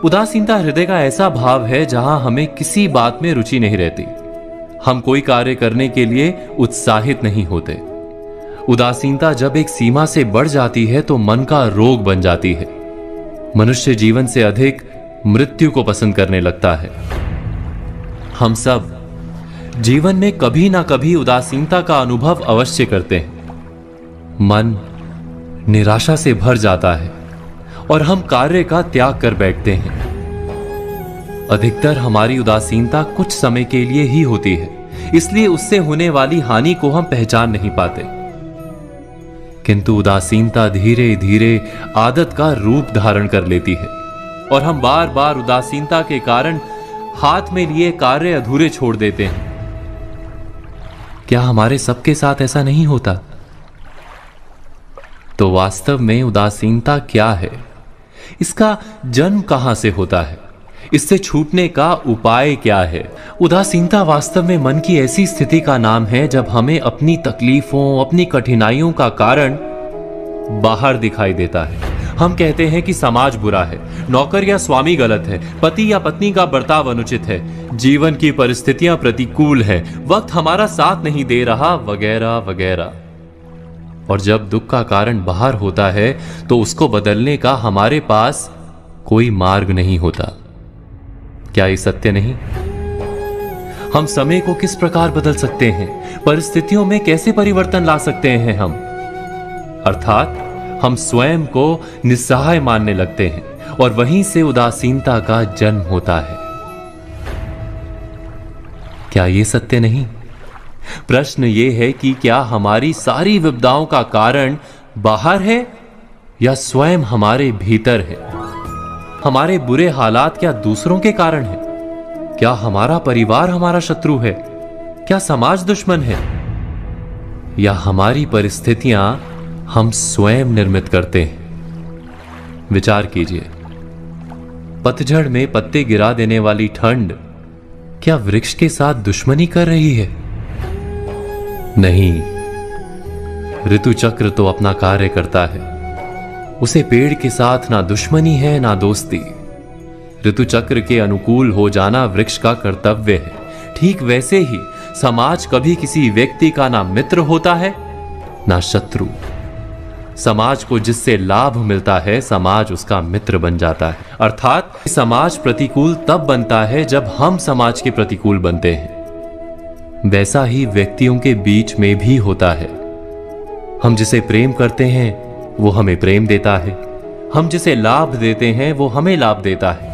उदासीनता हृदय का ऐसा भाव है जहां हमें किसी बात में रुचि नहीं रहती। हम कोई कार्य करने के लिए उत्साहित नहीं होते। उदासीनता जब एक सीमा से बढ़ जाती है तो मन का रोग बन जाती है। मनुष्य जीवन से अधिक मृत्यु को पसंद करने लगता है। हम सब जीवन में कभी ना कभी उदासीनता का अनुभव अवश्य करते हैं। मन निराशा से भर जाता है और हम कार्य का त्याग कर बैठते हैं। अधिकतर हमारी उदासीनता कुछ समय के लिए ही होती है, इसलिए उससे होने वाली हानि को हम पहचान नहीं पाते। किंतु उदासीनता धीरे धीरे आदत का रूप धारण कर लेती है और हम बार बार उदासीनता के कारण हाथ में लिए कार्य अधूरे छोड़ देते हैं। क्या हमारे सबके साथ ऐसा नहीं होता? तो वास्तव में उदासीनता क्या है? इसका जन्म कहां से होता है? इससे छूटने का उपाय क्या है? उदासीनता वास्तव में मन की ऐसी स्थिति का नाम है जब हमें अपनी तकलीफों, अपनी कठिनाइयों का कारण बाहर दिखाई देता है। हम कहते हैं कि समाज बुरा है, नौकर या स्वामी गलत है, पति या पत्नी का बर्ताव अनुचित है, जीवन की परिस्थितियां प्रतिकूल है, वक्त हमारा साथ नहीं दे रहा, वगैरह वगैरह। और जब दुख का कारण बाहर होता है तो उसको बदलने का हमारे पास कोई मार्ग नहीं होता। क्या ये सत्य नहीं? हम समय को किस प्रकार बदल सकते हैं? परिस्थितियों में कैसे परिवर्तन ला सकते हैं हम? अर्थात हम स्वयं को निस्सहाय मानने लगते हैं और वहीं से उदासीनता का जन्म होता है। क्या ये सत्य नहीं? प्रश्न ये है कि क्या हमारी सारी विपदाओं का कारण बाहर है या स्वयं हमारे भीतर है? हमारे बुरे हालात क्या दूसरों के कारण है? क्या हमारा परिवार हमारा शत्रु है? क्या समाज दुश्मन है? या हमारी परिस्थितियां हम स्वयं निर्मित करते हैं? विचार कीजिए। पतझड़ में पत्ते गिरा देने वाली ठंड क्या वृक्ष के साथ दुश्मनी कर रही है? नहीं, ऋतु चक्र तो अपना कार्य करता है। उसे पेड़ के साथ ना दुश्मनी है ना दोस्ती। ऋतु चक्र के अनुकूल हो जाना वृक्ष का कर्तव्य है। ठीक वैसे ही समाज कभी किसी व्यक्ति का ना मित्र होता है ना शत्रु। समाज को जिससे लाभ मिलता है, समाज उसका मित्र बन जाता है। अर्थात समाज प्रतिकूल तब बनता है जब हम समाज के प्रतिकूल बनते हैं। वैसा ही व्यक्तियों के बीच में भी होता है। हम जिसे प्रेम करते हैं वो हमें प्रेम देता है, हम जिसे लाभ देते हैं वो हमें लाभ देता है।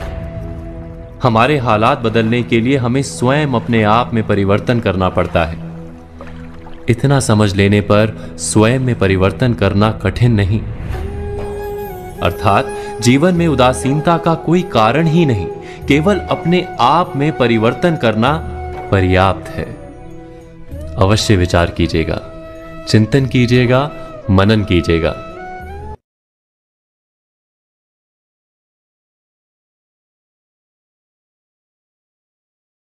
हमारे हालात बदलने के लिए हमें स्वयं अपने आप में परिवर्तन करना पड़ता है। इतना समझ लेने पर स्वयं में परिवर्तन करना कठिन नहीं। अर्थात जीवन में उदासीनता का कोई कारण ही नहीं, केवल अपने आप में परिवर्तन करना पर्याप्त है। अवश्य विचार कीजिएगा, चिंतन कीजिएगा, मनन कीजिएगा।